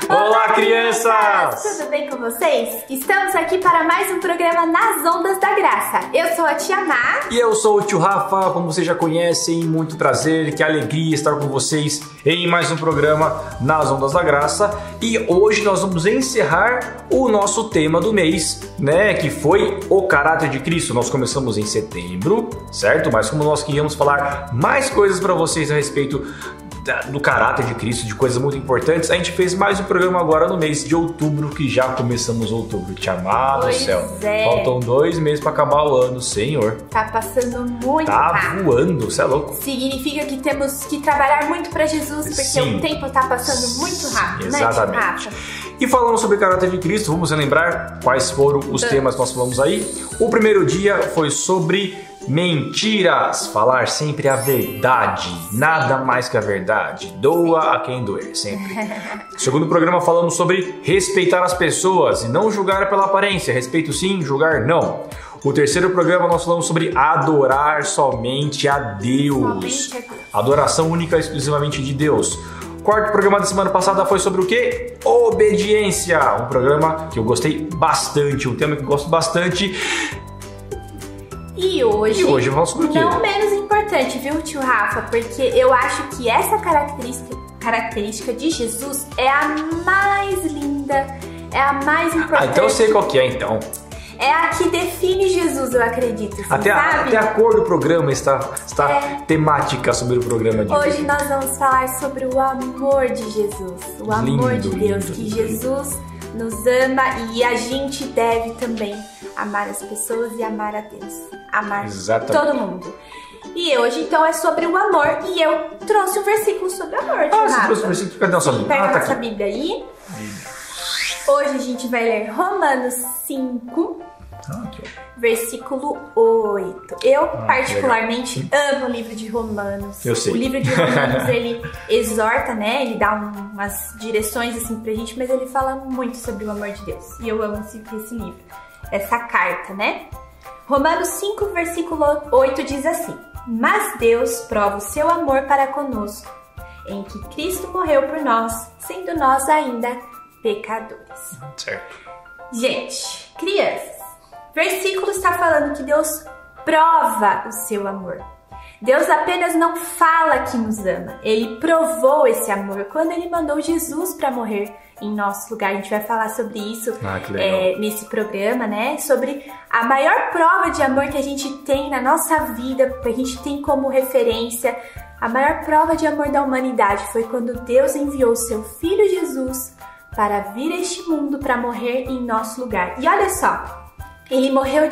Olá, crianças! Tudo bem com vocês? Estamos aqui para mais um programa Nas Ondas da Graça. Eu sou a Tia Má. E eu sou o tio Rafa, como vocês já conhecem, muito prazer, que alegria estar com vocês em mais um programa Nas Ondas da Graça. E hoje nós vamos encerrar o nosso tema do mês, né, que foi o caráter de Cristo. Nós começamos em setembro, certo? Mas como nós queríamos falar mais coisas para vocês a respeito do caráter de Cristo, de coisas muito importantes, a gente fez mais um programa agora no mês de outubro, que já começamos outubro. Te amado do céu. Faltam 2 meses para acabar o ano, Senhor. Tá passando muito rápido. Tá voando, você é louco. Significa que temos que trabalhar muito para Jesus, porque Sim. O tempo tá passando muito rápido, Exatamente. né, Rafa? E falando sobre o caráter de Cristo, vamos relembrar quais foram os temas que nós falamos aí. O primeiro dia foi sobre mentiras, falar sempre a verdade, nada mais que a verdade, doa a quem doer, sempre. No segundo programa falamos sobre respeitar as pessoas e não julgar pela aparência, respeito sim, julgar não. O terceiro programa nós falamos sobre adorar somente a Deus, adoração única e exclusivamente de Deus. O quarto programa da semana passada foi sobre o quê? Obediência, um programa que eu gostei bastante, um tema que eu gosto bastante. E hoje vamos sobre o quê? Não menos importante, viu, tio Rafa? Porque eu acho que essa característica de Jesus é a mais linda, é a mais importante. Então eu sei qual que é, então. É a que define Jesus, eu acredito. Assim, Até a cor do programa está temática sobre o programa de hoje. Nós vamos falar sobre o amor de Jesus. O amor de Deus, que Jesus nos ama e a gente deve também amar as pessoas e amar a Deus. Amar todo mundo. E hoje, então, é sobre o amor. E eu trouxe um versículo sobre amor. Você trouxe um versículo? Cadê a nossa Bíblia? Pega a tá nossa aqui. Bíblia aí. Hoje a gente vai ler Romanos 5, versículo 8. Eu particularmente amo o livro de Romanos. Eu sei. O livro de Romanos, ele exorta, né? Ele dá umas direções assim pra gente, mas ele fala muito sobre o amor de Deus. E eu amo esse livro, essa carta, né? Romanos 5, versículo 8 diz assim: mas Deus prova o seu amor para conosco, em que Cristo morreu por nós, sendo nós ainda pecadores. Certo. Gente, crianças, versículo está falando que Deus prova o seu amor. Deus apenas não fala que nos ama, Ele provou esse amor quando Ele mandou Jesus para morrer em nosso lugar. A gente vai falar sobre isso nesse programa, né? Sobre a maior prova de amor que a gente tem na nossa vida, que a gente tem como referência. A maior prova de amor da humanidade foi quando Deus enviou seu Filho Jesus para vir a este mundo para morrer em nosso lugar. E olha só, Ele morreu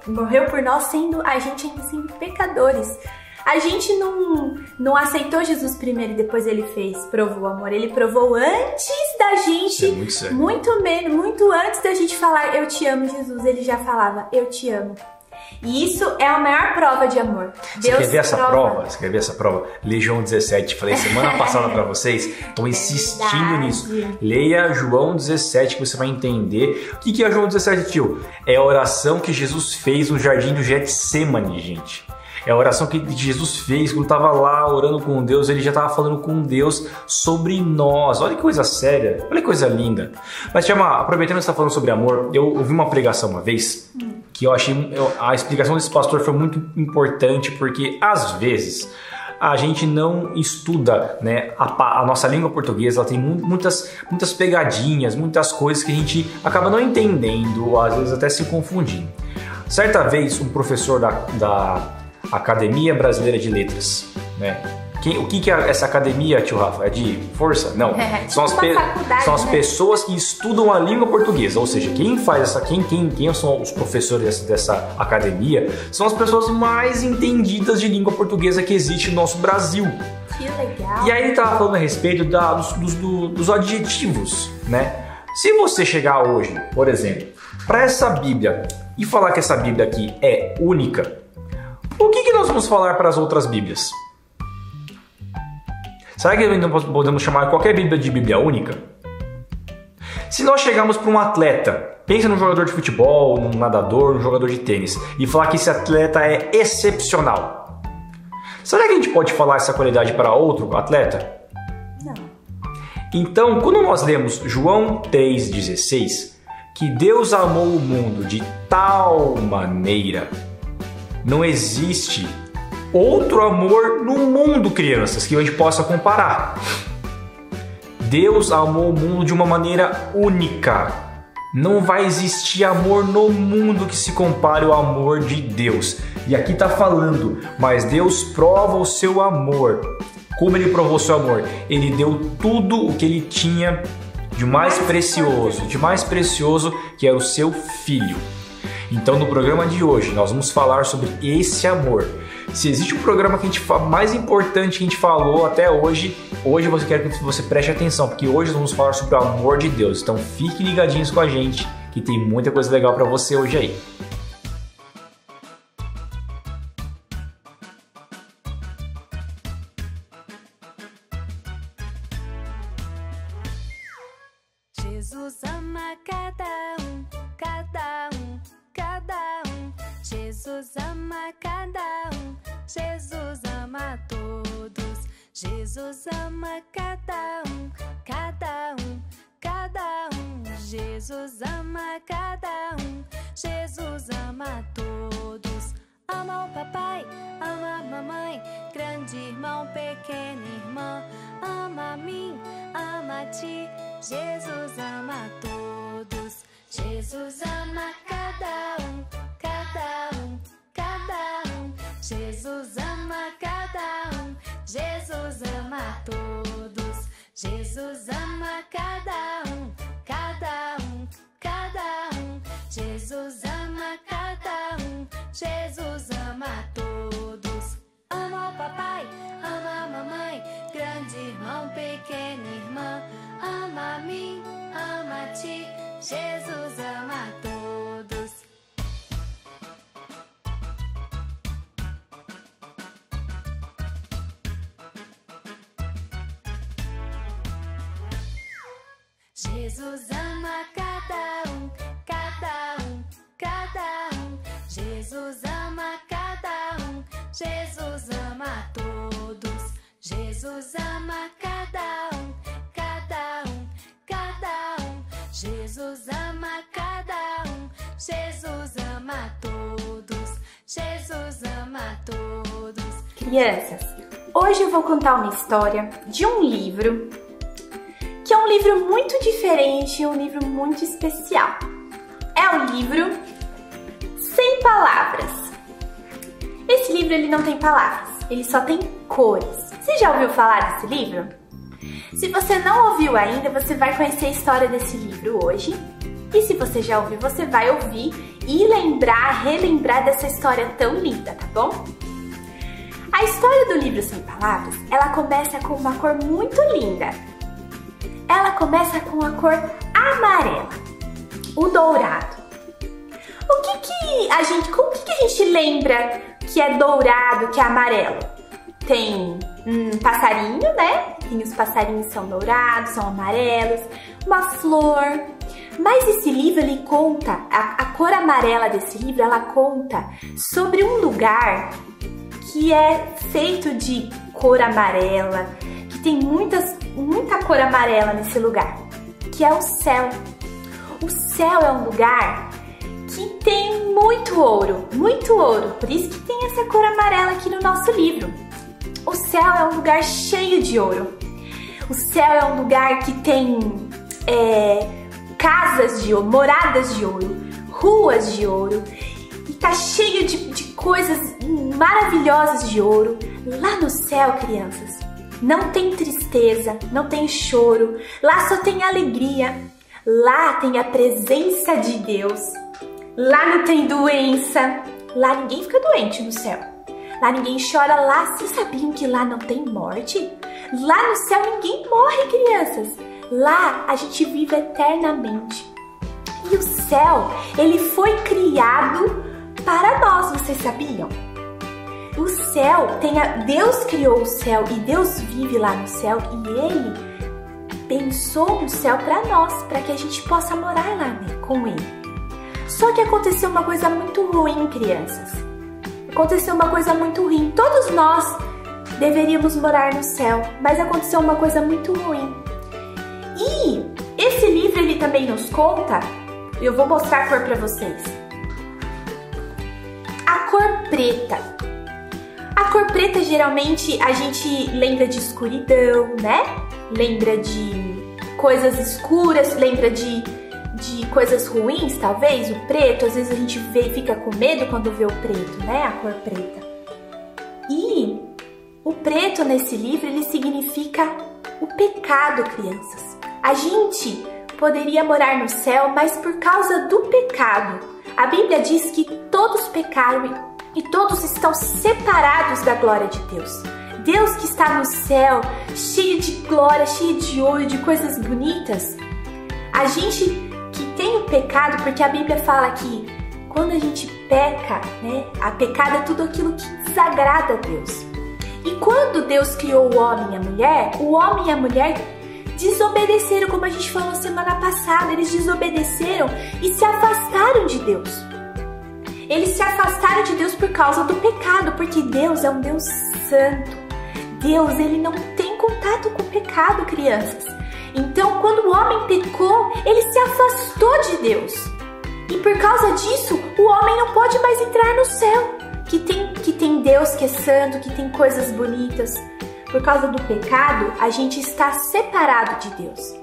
morreu por nós sendo a gente ainda sendo pecadores. A gente não aceitou Jesus primeiro e depois Ele provou o amor. Ele provou antes da gente, muito antes da gente falar eu te amo, Jesus. Ele já falava eu te amo. E isso é a maior prova de amor. Você quer ver essa prova? Você quer ver essa prova? Lê João 17. Falei semana passada pra vocês. Estou insistindo nisso. Leia João 17 que você vai entender. O que é João 17, tio? É a oração que Jesus fez no jardim do Getsêmani, gente. É a oração que Jesus fez quando estava lá orando com Deus. Ele já estava falando com Deus sobre nós. Olha que coisa séria, olha que coisa linda. Mas, Tia Má, aproveitando que você está falando sobre amor, eu ouvi uma pregação uma vez que eu achei a explicação desse pastor foi muito importante, porque às vezes a gente não estuda, né, a nossa língua portuguesa. Ela tem muitas pegadinhas, muitas coisas que a gente acaba não entendendo, às vezes até se confundindo. Certa vez um professor da Academia Brasileira de Letras, né? O que é essa academia, tio Rafa? É de força? Não. São as pessoas que estudam a língua portuguesa. Ou seja, quem são os professores dessa academia são as pessoas mais entendidas de língua portuguesa que existe no nosso Brasil. Que legal. E aí ele estava falando a respeito dos adjetivos, né? Se você chegar hoje, por exemplo, para essa Bíblia e falar que essa Bíblia aqui é única, o que nós vamos falar para as outras Bíblias? Será que não podemos chamar qualquer Bíblia de Bíblia única? Se nós chegarmos para um atleta, pensa num jogador de futebol, num nadador, num jogador de tênis, e falar que esse atleta é excepcional, Será que a gente pode falar essa qualidade para outro atleta? Não. Então, quando nós lemos João 3,16, que Deus amou o mundo de tal maneira, não existe outro amor no mundo, crianças, que a gente possa comparar. Deus amou o mundo de uma maneira única. Não vai existir amor no mundo que se compare ao amor de Deus. E aqui está falando, mas Deus prova o seu amor. Como Ele provou o seu amor? Ele deu tudo o que Ele tinha de mais precioso, que era o seu Filho. Então, no programa de hoje, nós vamos falar sobre esse amor. Se existe um programa que a gente mais importante que a gente falou até hoje eu quero que você preste atenção, porque hoje nós vamos falar sobre o amor de Deus. Então, fiquem ligadinhos com a gente, que tem muita coisa legal para você hoje aí. Jesus ama cada um, cada um, cada um. Jesus ama cada um, Jesus ama todos. Jesus ama cada um, cada um, cada um. Jesus ama cada um, Jesus ama todos. Ama o papai, ama a mamãe, grande irmão, pequena irmã. Ama a mim, ama a ti, Jesus ama todos. Jesus ama cada um, cada um, cada um. Jesus ama cada um, Jesus ama todos. Jesus ama cada um, cada um, cada um. Jesus ama cada um, Jesus ama todos. Ama o papai, ama a mamãe, grande irmão, pequena irmã. Ama a mim, ama a ti, Jesus ama todos. Jesus ama cada um, cada um, cada um. Jesus ama cada um, Jesus ama todos. Jesus ama cada um, cada um, cada um. Jesus ama cada um, Jesus ama todos. Jesus ama todos. Crianças, hoje eu vou contar uma história de um livro que é um livro muito diferente, um livro muito especial. É o livro Sem Palavras. Esse livro ele não tem palavras, ele só tem cores. Você já ouviu falar desse livro? Se você não ouviu ainda, você vai conhecer a história desse livro hoje. E se você já ouviu, você vai ouvir e relembrar dessa história tão linda, tá bom? A história do livro Sem Palavras, ela começa com uma cor muito linda. Ela começa com a cor amarela, o dourado. Como que a gente lembra que é dourado, que é amarelo? Tem um passarinho, né? Tem os passarinhos são dourados, são amarelos, uma flor. Mas esse livro, ele conta, a cor amarela desse livro, ela conta sobre um lugar que é feito de cor amarela, que tem muita cor amarela nesse lugar, que é o céu. O céu é um lugar que tem muito ouro, por isso que tem essa cor amarela aqui no nosso livro. O céu é um lugar cheio de ouro. O céu é um lugar que tem casas de ouro, moradas de ouro, ruas de ouro, e tá cheio de coisas maravilhosas de ouro. Lá no céu, crianças, não tem tristeza, não tem choro, lá só tem alegria, lá tem a presença de Deus, lá não tem doença, lá ninguém fica doente no céu, lá ninguém chora, lá, vocês sabiam que lá não tem morte? Lá no céu ninguém morre, crianças, lá a gente vive eternamente. E o céu, ele foi criado para nós, vocês sabiam? O céu, Deus criou o céu e Deus vive lá no céu e Ele pensou no céu para nós, para que a gente possa morar lá, né, com Ele. Só que aconteceu uma coisa muito ruim, crianças. Aconteceu uma coisa muito ruim. Todos nós deveríamos morar no céu, mas aconteceu uma coisa muito ruim. E esse livro ele também nos conta, eu vou mostrar a cor para vocês. A cor preta. A cor preta geralmente a gente lembra de escuridão, né? Lembra de coisas escuras, lembra de coisas ruins, talvez. O preto, às vezes a gente fica com medo quando vê o preto, né? A cor preta. E o preto nesse livro, ele significa o pecado, crianças. A gente poderia morar no céu, mas por causa do pecado. A Bíblia diz que todos pecaram e todos estão separados da glória de Deus. Deus que está no céu, cheio de glória, cheio de ouro, de coisas bonitas. A gente que tem o pecado, porque a Bíblia fala que quando a gente peca, né, a pecado é tudo aquilo que desagrada a Deus. E quando Deus criou o homem e a mulher desobedeceram, como a gente falou semana passada, eles desobedeceram e se afastaram de Deus. Eles se afastaram de Deus por causa do pecado, porque Deus é um Deus santo. Deus, ele não tem contato com o pecado, crianças. Então, quando o homem pecou, ele se afastou de Deus. E por causa disso, o homem não pode mais entrar no céu, que tem Deus que é santo, que tem coisas bonitas. Por causa do pecado, a gente está separado de Deus.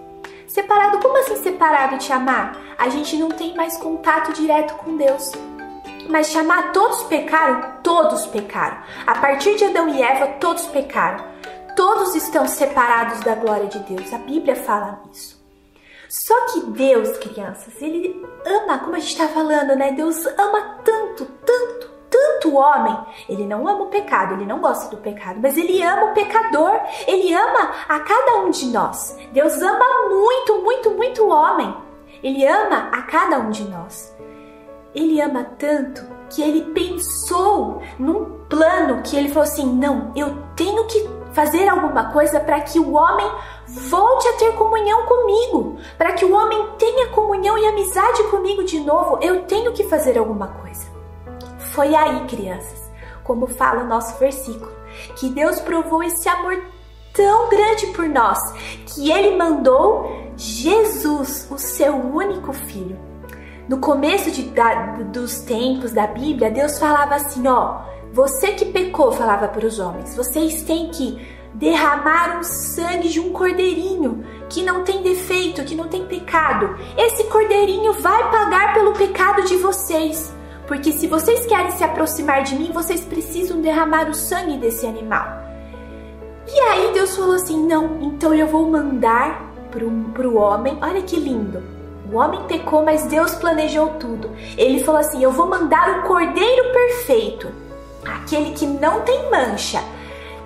Separado? Como assim separado, Tia Má? A gente não tem mais contato direto com Deus. Mas Tia Má, todos pecaram? Todos pecaram. A partir de Adão e Eva, todos pecaram. Todos estão separados da glória de Deus. A Bíblia fala isso. Só que Deus, crianças, ele ama, como a gente está falando, né? Deus ama tanto, tanto, tanto o homem. Ele não ama o pecado, ele não gosta do pecado, mas ele ama o pecador. Ele ama a cada um de nós. Deus ama muito, muito, muito o homem. Ele ama a cada um de nós. Ele ama tanto que ele pensou num plano que ele falou assim, não, eu tenho que fazer alguma coisa para que o homem volte a ter comunhão comigo, para que o homem tenha comunhão e amizade comigo de novo, eu tenho que fazer alguma coisa. Foi aí, crianças, como fala o nosso versículo, que Deus provou esse amor tão grande por nós, que ele mandou Jesus, o seu único filho. No começo dos tempos da Bíblia, Deus falava assim, ó, você que pecou, falava para os homens, vocês têm que derramar o sangue de um cordeirinho que não tem defeito, que não tem pecado. Esse cordeirinho vai pagar pelo pecado de vocês, porque se vocês querem se aproximar de mim, vocês precisam derramar o sangue desse animal. E aí Deus falou assim, não, então eu vou mandar pro homem, olha que lindo. O homem pecou, mas Deus planejou tudo. Ele falou assim, eu vou mandar o cordeiro perfeito, aquele que não tem mancha,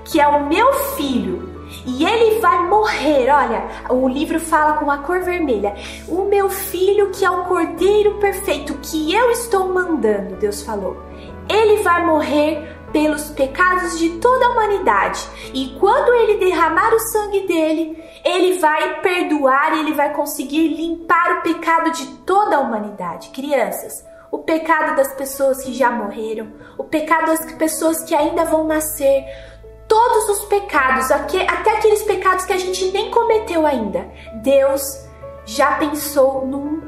que é o meu filho. E ele vai morrer, olha, o livro fala com a cor vermelha. O meu filho que é o cordeiro perfeito, que eu estou mandando, Deus falou. Ele vai morrer pelos pecados de toda a humanidade. E quando ele derramar o sangue dele, ele vai perdoar, ele vai conseguir limpar o pecado de toda a humanidade. Crianças, o pecado das pessoas que já morreram, o pecado das pessoas que ainda vão nascer, todos os pecados, até aqueles pecados que a gente nem cometeu ainda, Deus já pensou num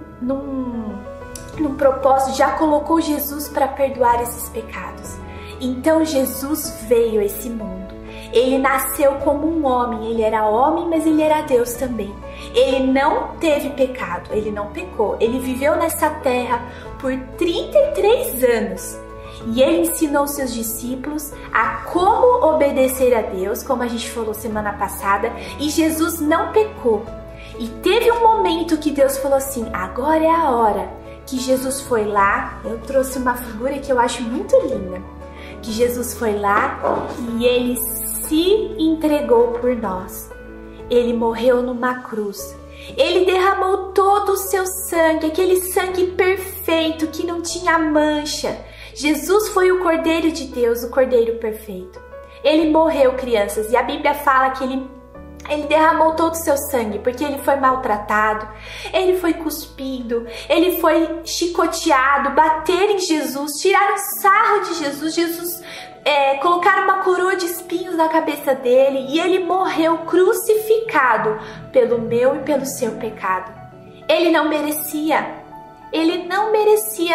propósito, já colocou Jesus para perdoar esses pecados. Então Jesus veio a esse mundo. Ele nasceu como um homem, ele era homem, mas ele era Deus também. Ele não teve pecado, ele não pecou. Ele viveu nessa terra por 33 anos. E ele ensinou seus discípulos a como obedecer a Deus, como a gente falou semana passada. E Jesus não pecou. E teve um momento que Deus falou assim, agora é a hora. Que Jesus foi lá, eu trouxe uma figura que eu acho muito linda. Que Jesus foi lá e ele se entregou por nós. Ele morreu numa cruz. Ele derramou todo o seu sangue, aquele sangue perfeito que não tinha mancha. Jesus foi o Cordeiro de Deus, o Cordeiro perfeito. Ele morreu, crianças, e a Bíblia fala que ele derramou todo o seu sangue, porque ele foi maltratado, ele foi cuspido, ele foi chicoteado, bateram em Jesus, tiraram sarro de Jesus, colocaram uma coroa de espinhos na cabeça dele e ele morreu crucificado pelo meu e pelo seu pecado. Ele não merecia,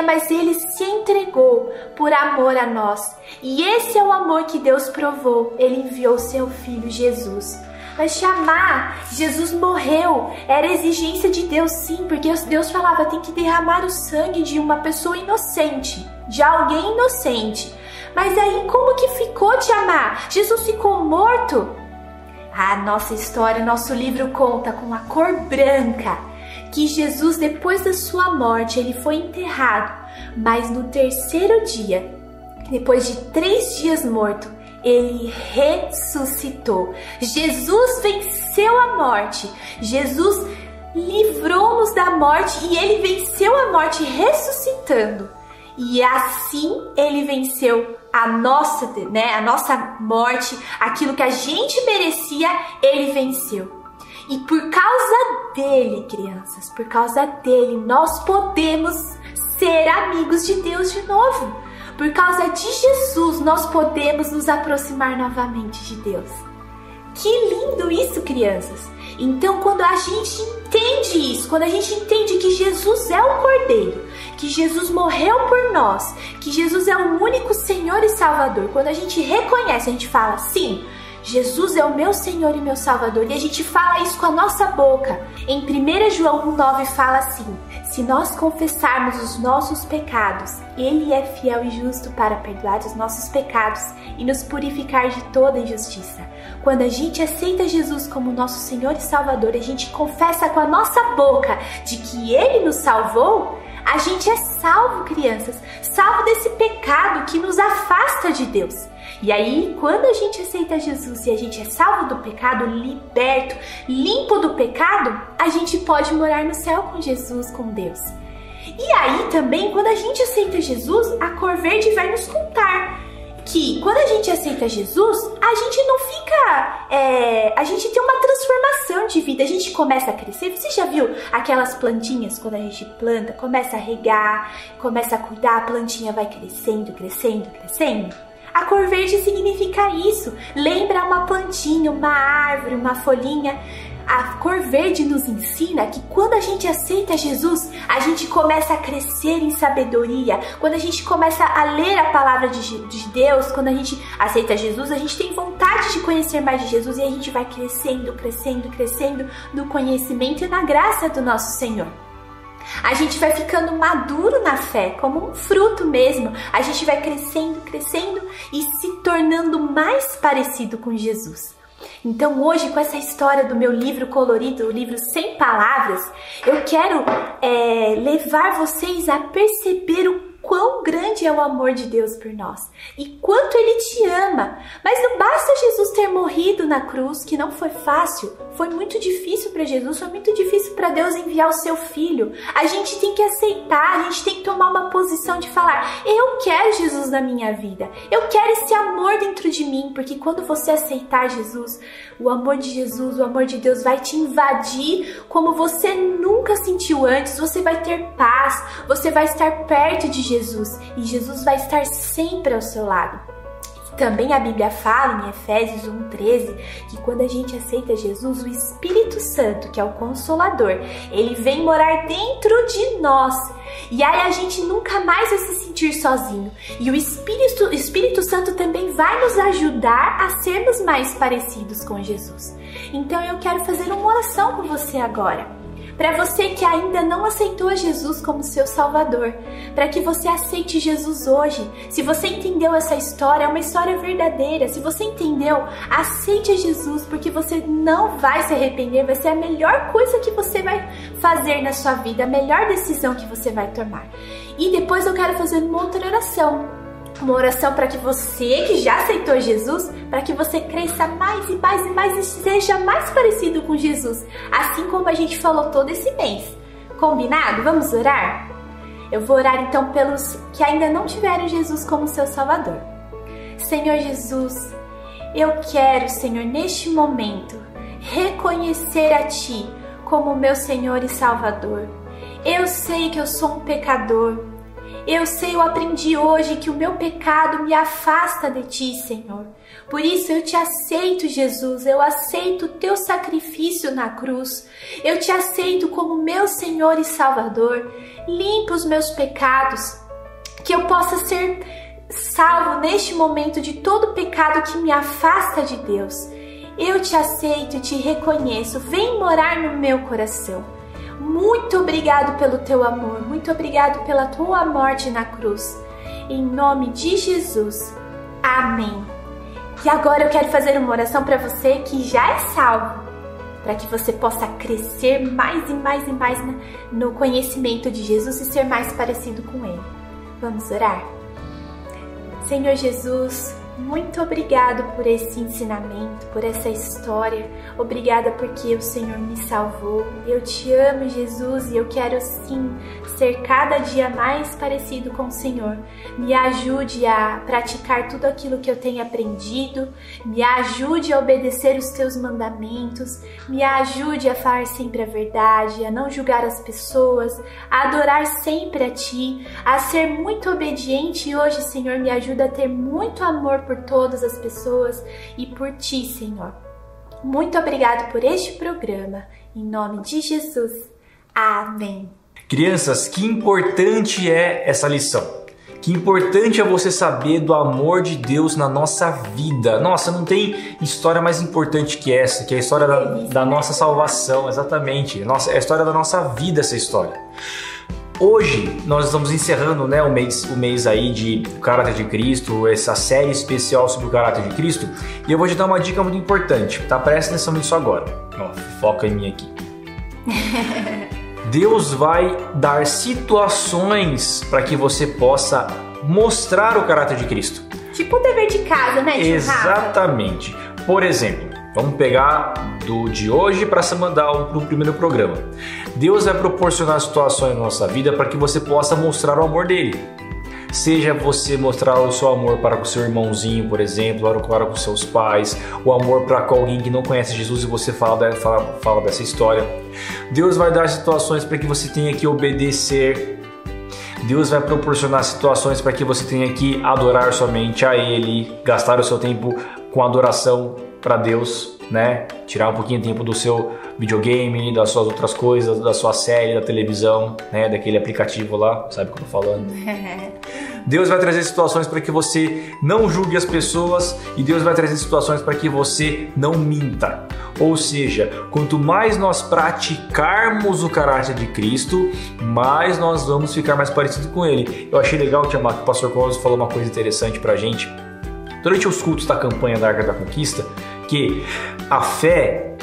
mas ele se entregou por amor a nós. E esse é o amor que Deus provou. Ele enviou seu Filho Jesus. Mas te amar, Jesus morreu, era exigência de Deus sim, porque Deus falava, tem que derramar o sangue de uma pessoa inocente, de alguém inocente. Mas aí como que ficou te amar? Jesus ficou morto? A nossa história, nosso livro conta com a cor branca, que Jesus, depois da sua morte, ele foi enterrado, mas no terceiro dia, depois de 3 dias morto, ele ressuscitou. Jesus venceu a morte. Jesus livrou-nos da morte e ele venceu a morte ressuscitando. E assim ele venceu a nossa morte, aquilo que a gente merecia, ele venceu. E por causa dele, crianças, por causa dele, nós podemos ser amigos de Deus de novo. Por causa de Jesus, nós podemos nos aproximar novamente de Deus. Que lindo isso, crianças! Então, quando a gente entende isso, quando a gente entende que Jesus é o Cordeiro, que Jesus morreu por nós, que Jesus é o único Senhor e Salvador, quando a gente reconhece, a gente fala, sim, Jesus é o meu Senhor e meu Salvador, e a gente fala isso com a nossa boca. Em 1 João 1,9 fala assim, se nós confessarmos os nossos pecados, Ele é fiel e justo para perdoar os nossos pecados e nos purificar de toda injustiça. Quando a gente aceita Jesus como nosso Senhor e Salvador, a gente confessa com a nossa boca de que Ele nos salvou, a gente é salvo, crianças, salvo desse pecado que nos afasta de Deus. E aí, quando a gente aceita Jesus e a gente é salvo do pecado, liberto, limpo do pecado, a gente pode morar no céu com Jesus, com Deus. E aí também, quando a gente aceita Jesus, a cor verde vai nos contar que quando a gente aceita Jesus, a gente não fica... a gente tem uma transformação de vida, a gente começa a crescer. Você já viu aquelas plantinhas, quando a gente planta, começa a regar, começa a cuidar, a plantinha vai crescendo, crescendo, crescendo? A cor verde significa isso, lembra uma plantinha, uma árvore, uma folhinha. A cor verde nos ensina que quando a gente aceita Jesus, a gente começa a crescer em sabedoria. Quando a gente começa a ler a palavra de Deus, quando a gente aceita Jesus, a gente tem vontade de conhecer mais de Jesus e a gente vai crescendo, crescendo, crescendo no conhecimento e na graça do nosso Senhor. A gente vai ficando maduro na fé, como um fruto mesmo. A gente vai crescendo, crescendo e se tornando mais parecido com Jesus. Então hoje, com essa história do meu livro colorido, o livro Sem Palavras, eu quero levar vocês a perceber o quão grande é o amor de Deus por nós e quanto Ele te ama. Mas não basta Jesus ter morrido na cruz, que não foi fácil, foi muito difícil para Jesus, foi muito difícil para Deus enviar o seu Filho. A gente tem que aceitar, a gente tem que tomar uma posição de falar, eu quero Jesus na minha vida, eu quero esse amor dentro de mim, porque quando você aceitar Jesus, o amor de Jesus, o amor de Deus vai te invadir como você nunca sentiu antes, você vai ter paz, você vai estar perto de Jesus e Jesus vai estar sempre ao seu lado. Também a Bíblia fala em Efésios 1,13 que quando a gente aceita Jesus, o Espírito Santo, que é o Consolador, ele vem morar dentro de nós. E aí a gente nunca mais vai se sentir sozinho. E o Espírito Santo também vai nos ajudar a sermos mais parecidos com Jesus. Então eu quero fazer uma oração com você agora. Para você que ainda não aceitou Jesus como seu Salvador, para que você aceite Jesus hoje. Se você entendeu essa história, é uma história verdadeira. Se você entendeu, aceite Jesus, porque você não vai se arrepender. Vai ser a melhor coisa que você vai fazer na sua vida, a melhor decisão que você vai tomar. E depois eu quero fazer uma outra oração. Uma oração para que você que já aceitou Jesus, para que você cresça mais e mais e mais e seja mais parecido com Jesus, assim como a gente falou todo esse mês. Combinado? Vamos orar? Eu vou orar então pelos que ainda não tiveram Jesus como seu Salvador. Senhor Jesus, eu quero, Senhor, neste momento, reconhecer a Ti como meu Senhor e Salvador. Eu sei que eu sou um pecador. eu aprendi hoje que o meu pecado me afasta de ti, Senhor. Por isso eu te aceito, Jesus, eu aceito o teu sacrifício na cruz. Eu te aceito como meu Senhor e Salvador. Limpa os meus pecados, que eu possa ser salvo neste momento de todo pecado que me afasta de Deus. Eu te aceito e te reconheço. Vem morar no meu coração. Muito obrigado pelo teu amor. Muito obrigado pela tua morte na cruz. Em nome de Jesus. Amém. E agora eu quero fazer uma oração para você que já é salvo, para que você possa crescer mais e mais e mais no conhecimento de Jesus e ser mais parecido com Ele. Vamos orar? Senhor Jesus, muito obrigado por esse ensinamento, por essa história. Obrigada porque o Senhor me salvou. Eu te amo, Jesus, e eu quero sim ser cada dia mais parecido com o Senhor. Me ajude a praticar tudo aquilo que eu tenho aprendido. Me ajude a obedecer os teus mandamentos. Me ajude a falar sempre a verdade, a não julgar as pessoas, a adorar sempre a Ti, a ser muito obediente. E hoje, Senhor, me ajuda a ter muito amor por todas as pessoas e por Ti, Senhor. Muito obrigado por este programa. Em nome de Jesus. Amém. Crianças, que importante é essa lição. Que importante é você saber do amor de Deus na nossa vida. Nossa, não tem história mais importante que essa, que é a história da nossa salvação, exatamente. Nossa, é a história da nossa vida, essa história. Hoje nós estamos encerrando, né, o mês aí de Caráter de Cristo, essa série especial sobre o Caráter de Cristo, e eu vou te dar uma dica muito importante, tá? Presta atenção nisso agora. Ó, foca em mim aqui. Deus vai dar situações para que você possa mostrar o caráter de Cristo. Tipo o dever de casa, né, tio Rafa? Exatamente. Por exemplo, vamos pegar de hoje para mandar para o primeiro programa. Deus vai proporcionar situações na nossa vida para que você possa mostrar o amor dele. Seja você mostrar o seu amor para com seu irmãozinho, por exemplo, ou para com seus pais, o amor para com alguém que não conhece Jesus e você fala dessa história. Deus vai dar situações para que você tenha que obedecer. Deus vai proporcionar situações para que você tenha que adorar somente a Ele, gastar o seu tempo com adoração para Deus, né? Tirar um pouquinho de tempo do seu videogame, das suas outras coisas, da sua série, da televisão, né? Daquele aplicativo lá, sabe o que eu tô falando? Deus vai trazer situações para que você não julgue as pessoas e Deus vai trazer situações para que você não minta. Ou seja, quanto mais nós praticarmos o caráter de Cristo, mais nós vamos ficar mais parecidos com Ele. Eu achei legal, Tia Má, que o pastor Cosmo falou uma coisa interessante pra gente. Durante os cultos da campanha da Arca da Conquista, que a fé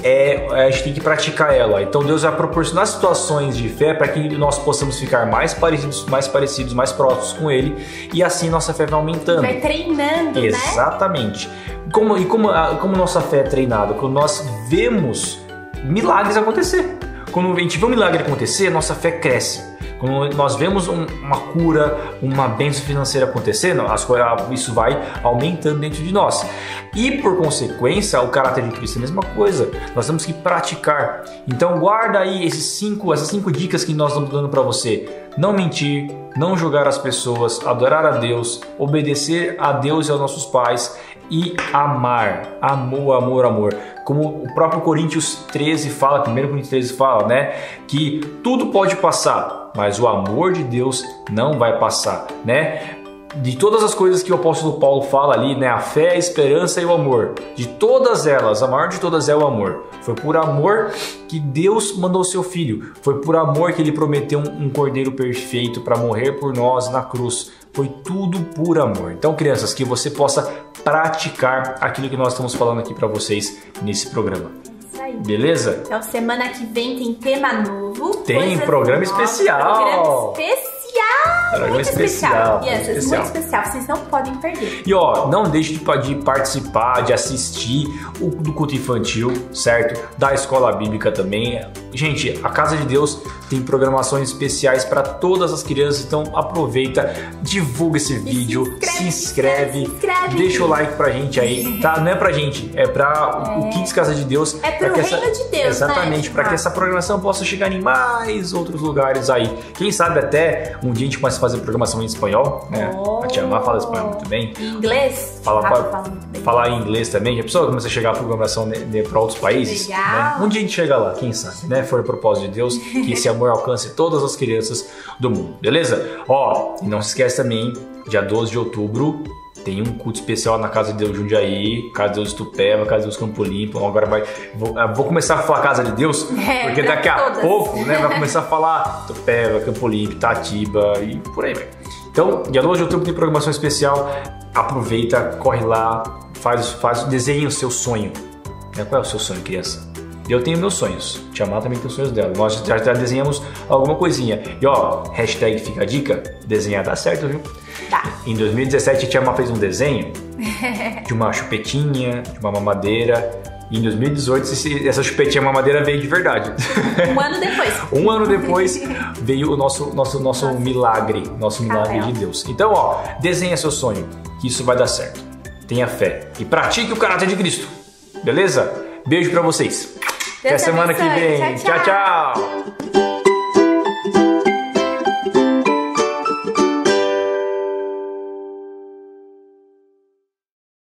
a gente tem que praticar ela. Então Deus vai proporcionar situações de fé para que nós possamos ficar mais parecidos, mais próximos com Ele, e assim nossa fé vai aumentando. Vai treinando, né? Exatamente. Como nossa fé é treinada? Quando nós vemos milagres acontecer. Quando a gente vê um milagre acontecer, nossa fé cresce. Quando nós vemos uma cura, uma bênção financeira acontecendo, isso vai aumentando dentro de nós. E por consequência, o caráter de Cristo é a mesma coisa. Nós temos que praticar. Então guarda aí essas 5 dicas que nós estamos dando para você. Não mentir, não julgar as pessoas, adorar a Deus, obedecer a Deus e aos nossos pais e amar. Amor. Como o próprio Coríntios 13 fala, 1 Coríntios 13 fala, né? Que tudo pode passar, mas o amor de Deus não vai passar, né? De todas as coisas que o apóstolo Paulo fala ali, né? A fé, a esperança e o amor. De todas elas, a maior de todas é o amor. Foi por amor que Deus mandou o seu filho. Foi por amor que Ele prometeu um cordeiro perfeito para morrer por nós na cruz. Foi tudo por amor. Então, crianças, que você possa praticar aquilo que nós estamos falando aqui para vocês nesse programa. Isso aí. Beleza? Então, semana que vem tem tema novo. Tem programa especial. Programa especial. Muito especial. Crianças, muito especial. Vocês não podem perder. E ó, não deixe de participar, de assistir do culto infantil, certo? Da escola bíblica também. Gente, a Casa de Deus tem programações especiais para todas as crianças, então aproveita, divulga esse vídeo, se inscreve. inscreve. Deixa o like pra gente aí, tá? Não é pra gente, é pra o Kids Casa de Deus. É pro reino de Deus, exatamente, né? pra que essa programação possa chegar em mais outros lugares aí. Quem sabe até um dia a gente começa a fazer programação em espanhol, né? A Tia Má fala espanhol muito bem. Em inglês? Falar em inglês também. Já pensou começar a chegar a programação para outros países? Legal. Né? Um dia a gente chega lá, quem sabe, né? For o propósito de Deus, que esse amor alcance todas as crianças do mundo, beleza? Ó, e não se esquece também, dia 12 de outubro, tem um culto especial na Casa de Deus Jundiaí, Casa de Deus Itupeva, Casa de Deus Campo Limpo. Agora vou começar a falar Casa de Deus, porque daqui a pouco, né, vai começar a falar Itupeva, Campo Limpo, Itatiba e por aí vai. Então, dia 12 de outubro tem programação especial. Aproveita, corre lá, desenha o seu sonho. Qual é o seu sonho, criança? Eu tenho meus sonhos. Tia Má também tem os sonhos dela. Nós já desenhamos alguma coisinha. E ó, hashtag fica a dica, desenhar dá certo, viu? Tá. Em 2017 a Tia Má fez um desenho de uma chupetinha, de uma mamadeira. E em 2018 essa chupetinha mamadeira veio de verdade. Um ano depois. Um ano depois veio o nosso milagre, de Deus. Então, ó, desenha seu sonho, que isso vai dar certo. Tenha fé e pratique o caráter de Cristo. Beleza? Beijo pra vocês. Até semana que vem. Tchau, tchau.